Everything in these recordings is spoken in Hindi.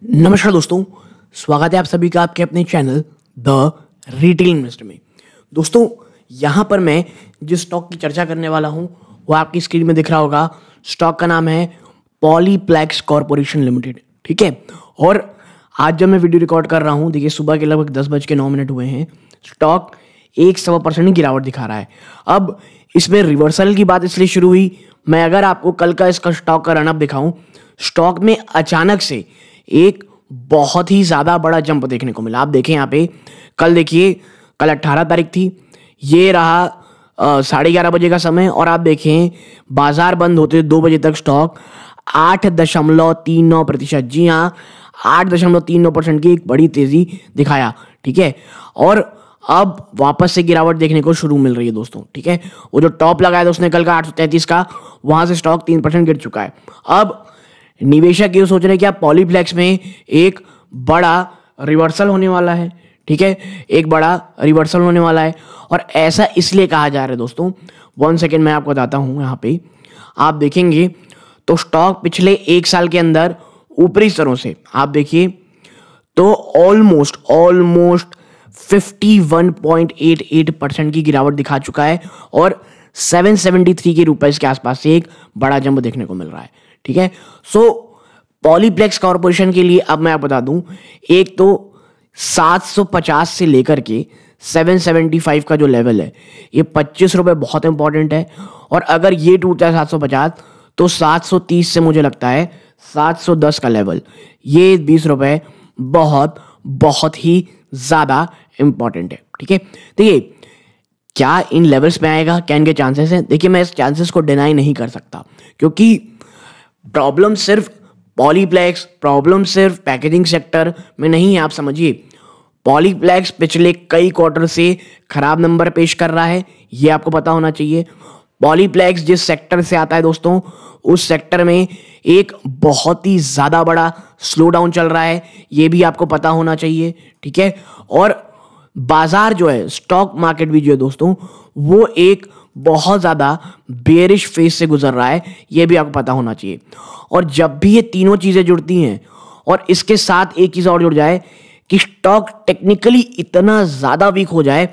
नमस्कार दोस्तों, स्वागत है आप सभी का आपके अपने चैनल द रिटेल इन्वेस्टर में। दोस्तों, यहाँ पर मैं जिस स्टॉक की चर्चा करने वाला हूँ वो आपकी स्क्रीन में दिख रहा होगा। स्टॉक का नाम है पॉलीप्लेक्स कॉर्पोरेशन लिमिटेड। ठीक है, और आज जब मैं वीडियो रिकॉर्ड कर रहा हूँ, देखिए सुबह के लगभग 10:09 हुए हैं। स्टॉक 1% गिरावट दिखा रहा है। अब इसमें रिवर्सल की बात इसलिए शुरू हुई, मैं अगर आपको कल का इसका स्टॉक का रनअप दिखाऊं, स्टॉक में अचानक से एक बहुत ही ज़्यादा बड़ा जंप देखने को मिला। आप देखें यहाँ पे, कल देखिए, कल 18 तारीख थी, ये रहा 11:30 बजे का समय, और आप देखें बाजार बंद होते 2 बजे तक स्टॉक 8.39%, जी हाँ 8.39% की एक बड़ी तेजी दिखाया। ठीक है, और अब वापस से गिरावट देखने को शुरू मिल रही है दोस्तों। ठीक है, वो जो टॉप लगाया था उसने कल का 833 का, वहां से स्टॉक 3% गिर चुका है। अब निवेशक ये सोच रहे हैं कि आप पॉलीप्लेक्स में एक बड़ा रिवर्सल होने वाला है। ठीक है, एक बड़ा रिवर्सल होने वाला है, और ऐसा इसलिए कहा जा रहा है दोस्तों। 1 सेकेंड मैं आपको बताता हूं। यहाँ पे आप देखेंगे तो स्टॉक पिछले 1 साल के अंदर ऊपरी स्तरों से आप देखिए तो ऑलमोस्ट 51.88% की गिरावट दिखा चुका है, और 773 के रुपए के आसपास से एक बड़ा जंप देखने को मिल रहा है। ठीक है, सो पॉलीप्लेक्स कॉर्पोरेशन के लिए अब मैं आपको बता दूं, एक तो 750 से लेकर के 775 का जो लेवल है, ये 25 रुपए बहुत इंपॉर्टेंट है। और अगर ये टूटता है 750, तो 730 से मुझे लगता है 710 का लेवल, ये 20 रुपए बहुत ही ज्यादा इंपॉर्टेंट है। ठीक है, देखिए क्या इन लेवल्स में आएगा, क्या इनके चांसेस हैं? देखिए, मैं इस चांसेस को डिनाई नहीं कर सकता, क्योंकि प्रॉब्लम सिर्फ पॉलीप्लेक्स, प्रॉब्लम सिर्फ पैकेजिंग सेक्टर में नहीं है। आप समझिए, पॉलीप्लेक्स पिछले कई क्वार्टर से खराब नंबर पेश कर रहा है, ये आपको पता होना चाहिए। पॉलीप्लेक्स जिस सेक्टर से आता है दोस्तों, उस सेक्टर में एक बहुत ही ज्यादा बड़ा स्लो डाउन चल रहा है, ये भी आपको पता होना चाहिए। ठीक है, और बाजार जो है, स्टॉक मार्केट भी जो है दोस्तों, वो एक बहुत ज्यादा बेरिश फेज से गुजर रहा है, यह भी आपको पता होना चाहिए। और जब भी ये तीनों चीजें जुड़ती हैं, और इसके साथ एक चीज और जुड़ जाए कि स्टॉक टेक्निकली इतना ज्यादा वीक हो जाए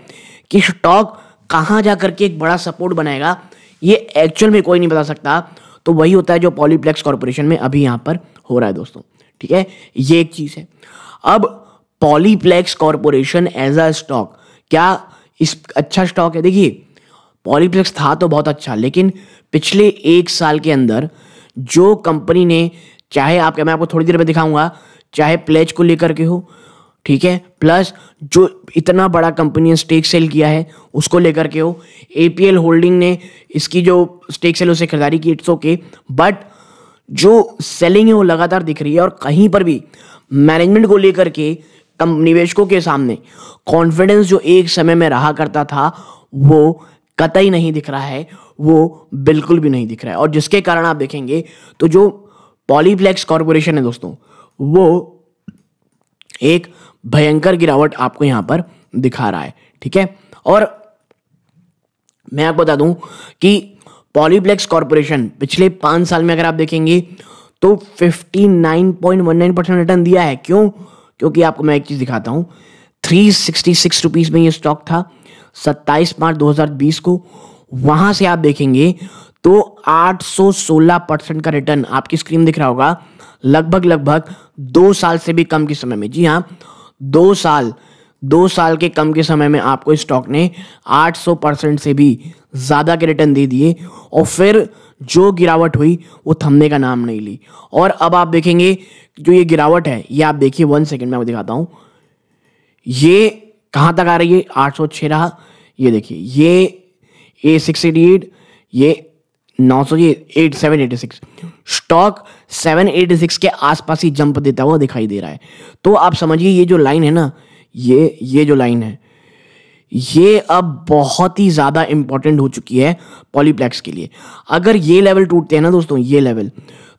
कि स्टॉक कहां जाकर के एक बड़ा सपोर्ट बनाएगा, ये एक्चुअल में कोई नहीं बता सकता। तो वही होता है जो पॉलीप्लेक्स कॉर्पोरेशन में अभी यहां पर हो रहा है दोस्तों। ठीक है, ये एक चीज है। अब Polyplex Corporation as a stock, क्या इस अच्छा स्टॉक है? देखिए, पॉलीप्लेक्स था तो बहुत अच्छा, लेकिन पिछले 1 साल के अंदर जो कंपनी ने, चाहे आपके, मैं आपको थोड़ी देर में दिखाऊंगा, चाहे प्लेज को लेकर के हो, ठीक है, प्लस जो इतना बड़ा कंपनी ने स्टेक सेल किया है उसको लेकर के हो, एपीएल होल्डिंग ने इसकी जो स्टेक सेल उसे खरीदारी की, इट्स ओके, बट जो सेलिंग है वो लगातार दिख रही है, और कहीं पर भी मैनेजमेंट को लेकर के निवेशकों के सामने कॉन्फिडेंस जो एक समय में रहा करता था, वो कतई नहीं दिख रहा है, वो बिल्कुल भी नहीं दिख रहा है। और जिसके कारण आप देखेंगे तो जो पॉलीप्लेक्स कॉर्पोरेशन है दोस्तों, वो एक भयंकर गिरावट आपको यहां पर दिखा रहा है। ठीक है, और मैं आपको बता दूं कि पॉलीप्लेक्स कॉर्पोरेशन पिछले 5 साल में अगर आप देखेंगे तो 59.19% रिटर्न दिया है। क्यों? क्योंकि आपको मैं एक चीज दिखाता हूं, 366 रुपीज में ये स्टॉक था 27 मार्च 2020 को, वहां से आप देखेंगे तो 816% का रिटर्न आपकी स्क्रीन दिख रहा होगा, लगभग 2 साल से भी कम के समय में। जी हाँ, 2 साल के कम के समय में आपको स्टॉक ने 800% से भी ज्यादा के रिटर्न दे दिए, और फिर जो गिरावट हुई वो थमने का नाम नहीं ली। और अब आप देखेंगे जो ये गिरावट है, ये आप देखिए, 1 सेकेंड में आपको दिखाता हूं, ये कहां तक आ रही है, 806 रहा, ये देखिए, ये 688, ये 900, ये 786, स्टॉक 786 के आसपास ही जंप देता हुआ दिखाई दे रहा है। तो आप समझिए ये जो लाइन है ना, ये जो लाइन है, ये अब बहुत ही ज्यादा इंपॉर्टेंट हो चुकी है पॉलीप्लेक्स के लिए। अगर ये लेवल टूटते हैं ना दोस्तों, ये लेवल,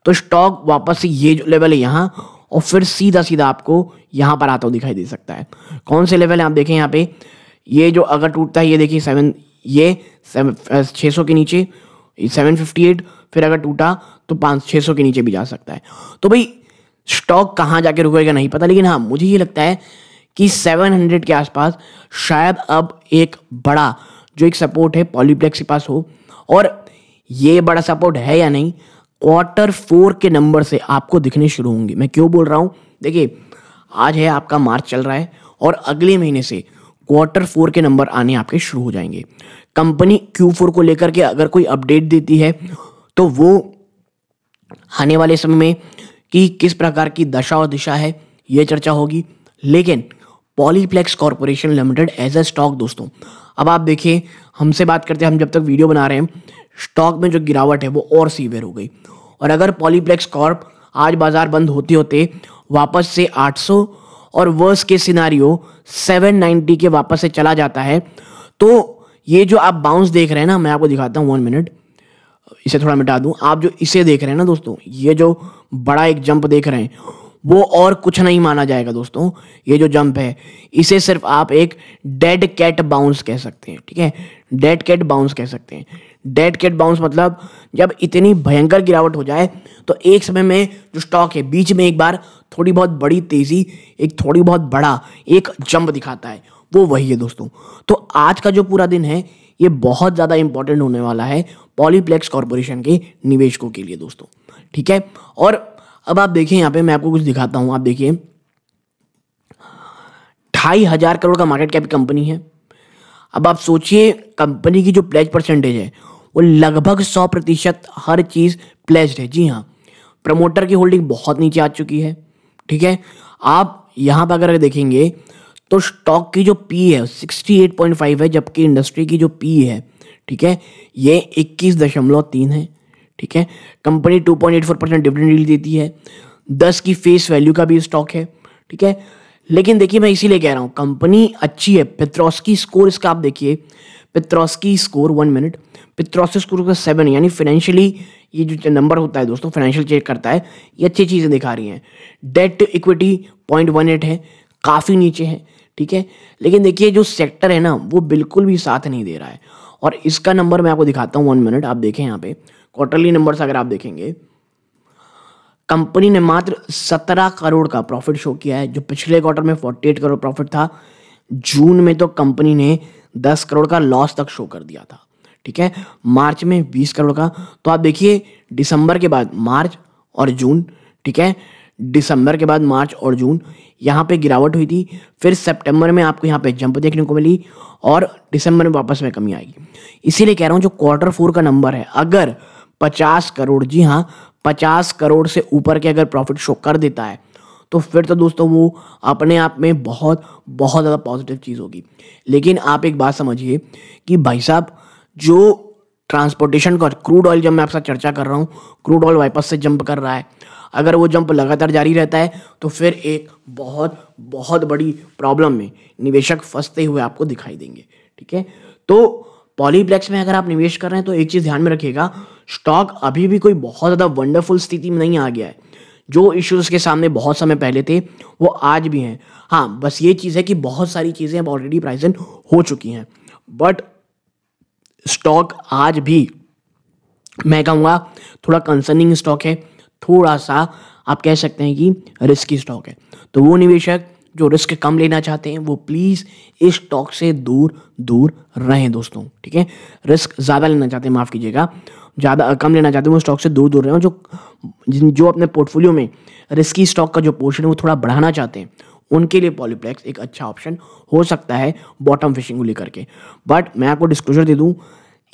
तो स्टॉक वापस से ये जो लेवल है यहां, और फिर सीधा आपको यहां पर आता हुआ दिखाई दे सकता है। कौन से लेवल है आप देखें यहाँ पे, ये जो अगर टूटता है, ये देखिए 600 के नीचे 758, फिर अगर टूटा तो 600 के नीचे भी जा सकता है। तो भाई स्टॉक कहाँ जाके रुकेगा नहीं पता, लेकिन हाँ मुझे ये लगता है कि 700 के आसपास शायद अब एक बड़ा जो एक सपोर्ट है पॉलीप्लेक्स के पास हो। और ये बड़ा सपोर्ट है या नहीं, Q4 के नंबर से आपको दिखने शुरू होंगे। मैं क्यों बोल रहा हूँ, देखिए आज है आपका मार्च चल रहा है और अगले महीने से Q4 के नंबर आने आपके शुरू हो जाएंगे। कंपनी Q4 को लेकर के अगर कोई अपडेट देती है तो वो आने वाले समय में कि किस प्रकार की दशा और दिशा है ये चर्चा होगी। लेकिन Polyplex Corporation Limited as a stock दोस्तों, अब आप देखिए हमसे बात करते हैं, हम जब तक वीडियो बना रहे हैं स्टॉक में जो गिरावट है वो और सीवियर हो गई। और अगर पॉलीप्लेक्स कॉर्प आज बाजार बंद होते होते वापस से 800 और वर्स्ट के सिनारियो 790 के वापस से चला जाता है, तो ये जो आप बाउंस देख रहे हैं ना, मैं आपको दिखाता हूँ 1 मिनट, इसे थोड़ा मिटा दूं। आप जो इसे देख रहे हैं ना दोस्तों, ये जो बड़ा एक जंप देख रहे हैं वो और कुछ नहीं माना जाएगा दोस्तों। ये जो जंप है इसे सिर्फ आप एक डेड कैट बाउंस कह सकते हैं, ठीक है, डेड कैट बाउंस कह सकते हैं। डेड कैट बाउंस मतलब जब इतनी भयंकर गिरावट हो जाए तो एक समय में जो स्टॉक है बीच में एक बार थोड़ी बहुत बड़ी तेजी, एक थोड़ी बहुत बड़ा एक जंप दिखाता है, वो वही है दोस्तों। तो आज का जो पूरा दिन है ये बहुत ज़्यादा इंपॉर्टेंट होने वाला है पॉलीप्लेक्स कॉर्पोरेशन के निवेशकों के लिए दोस्तों, ठीक है। और अब आप देखिए यहाँ पे मैं आपको कुछ दिखाता हूँ। आप देखिए 2500 करोड़ का मार्केट कैप कंपनी है। अब आप सोचिए कंपनी की जो प्लेज परसेंटेज है वो लगभग 100% हर चीज़ प्लेज्ड है। जी हाँ, प्रमोटर की होल्डिंग बहुत नीचे आ चुकी है, ठीक है। आप यहाँ पर अगर देखेंगे तो स्टॉक की जो पी है 68.5 है, जबकि इंडस्ट्री की जो पी है, ठीक है, ये 21.3 है, ठीक है। कंपनी 2.84% डिविडेंड यील्ड देती है, 10 की फेस वैल्यू का भी स्टॉक है, ठीक है। लेकिन देखिए मैं इसीलिए कह रहा हूँ कंपनी अच्छी है। पेट्रोस्की स्कोर इसका आप देखिए, Petronski score 1 minute, Petronski score का 7 यानी फाइनेंशियली ये जो नंबर होता है दोस्तों फाइनेंशियल चेक करता है, ये अच्छी चीज़ें दिखा रही हैं। डेट इक्विटी 0.18 है, काफ़ी नीचे है, ठीक है। लेकिन देखिए जो सेक्टर है ना वो बिल्कुल भी साथ नहीं दे रहा है। और इसका नंबर मैं आपको दिखाता हूँ 1 मिनट। आप देखें यहाँ पे क्वार्टरली नंबर्स अगर आप देखेंगे, कंपनी ने मात्र 17 करोड़ का प्रॉफिट शो किया है, जो पिछले क्वार्टर में 48 करोड़ प्रॉफिट था। जून में तो कंपनी ने 10 करोड़ का लॉस तक शो कर दिया था, ठीक है। मार्च में 20 करोड़ का। तो आप देखिए दिसंबर के बाद मार्च और जून, ठीक है, दिसंबर के बाद मार्च और जून यहाँ पे गिरावट हुई थी। फिर सितंबर में आपको यहाँ पे जंप देखने को मिली और दिसंबर में वापस में कमी आएगी। इसीलिए कह रहा हूँ जो Q4 का नंबर है अगर 50 करोड़, जी हाँ 50 करोड़ से ऊपर के अगर प्रॉफिट शो कर देता है तो फिर तो दोस्तों वो अपने आप में बहुत बहुत ज़्यादा पॉजिटिव चीज़ होगी। लेकिन आप एक बात समझिए कि भाई साहब जो ट्रांसपोर्टेशन का क्रूड ऑयल, जब मैं आपसे चर्चा कर रहा हूँ क्रूड ऑयल वापस से जंप कर रहा है, अगर वो जंप लगातार जारी रहता है तो फिर एक बहुत बहुत बड़ी प्रॉब्लम में निवेशक फंसते हुए आपको दिखाई देंगे, ठीक है। तो पॉलीप्लेक्स में अगर आप निवेश कर रहे हैं तो एक चीज़ ध्यान में रखिएगा, स्टॉक अभी भी कोई बहुत ज़्यादा वंडरफुल स्थिति में नहीं आ गया है। जो इश्यूज के सामने बहुत समय पहले थे वो आज भी हैं। हाँ, बस ये चीज़ है कि बहुत सारी चीज़ें अब ऑलरेडी प्राइस इन हो चुकी हैं, बट स्टॉक आज भी मैं कहूँगा थोड़ा कंसर्निंग स्टॉक है, थोड़ा सा आप कह सकते हैं कि रिस्की स्टॉक है। तो वो निवेशक जो रिस्क कम लेना चाहते हैं वो प्लीज़ इस स्टॉक से दूर दूर रहें दोस्तों, ठीक है। रिस्क ज़्यादा लेना चाहते हैं, माफ़ कीजिएगा, ज़्यादा कम लेना चाहते हैं वो स्टॉक से दूर दूर रहें। जो अपने पोर्टफोलियो में रिस्की स्टॉक का जो पोर्शन है वो थोड़ा बढ़ाना चाहते हैं उनके लिए पॉलीप्लेक्स एक अच्छा ऑप्शन हो सकता है बॉटम फिशिंग को लेकर के। बट मैं आपको डिस्क्लोजर दे दूँ,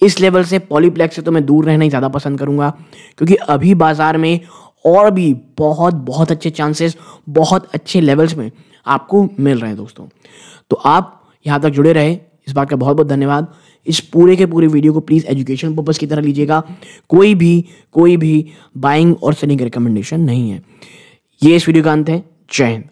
इस लेवल से पॉलीप्लेक्स से तो मैं दूर रहना ही ज़्यादा पसंद करूँगा, क्योंकि अभी बाज़ार में और भी बहुत बहुत अच्छे चांसेस बहुत अच्छे लेवल्स में आपको मिल रहे हैं दोस्तों। तो आप यहाँ तक जुड़े रहे, इस बात का बहुत बहुत धन्यवाद। इस पूरे के पूरे वीडियो को प्लीज़ एजुकेशन पर्पज़ की तरह लीजिएगा, कोई भी बाइंग और सेलिंग रिकमेंडेशन नहीं है। ये इस वीडियो का अंत है। जय हिंद।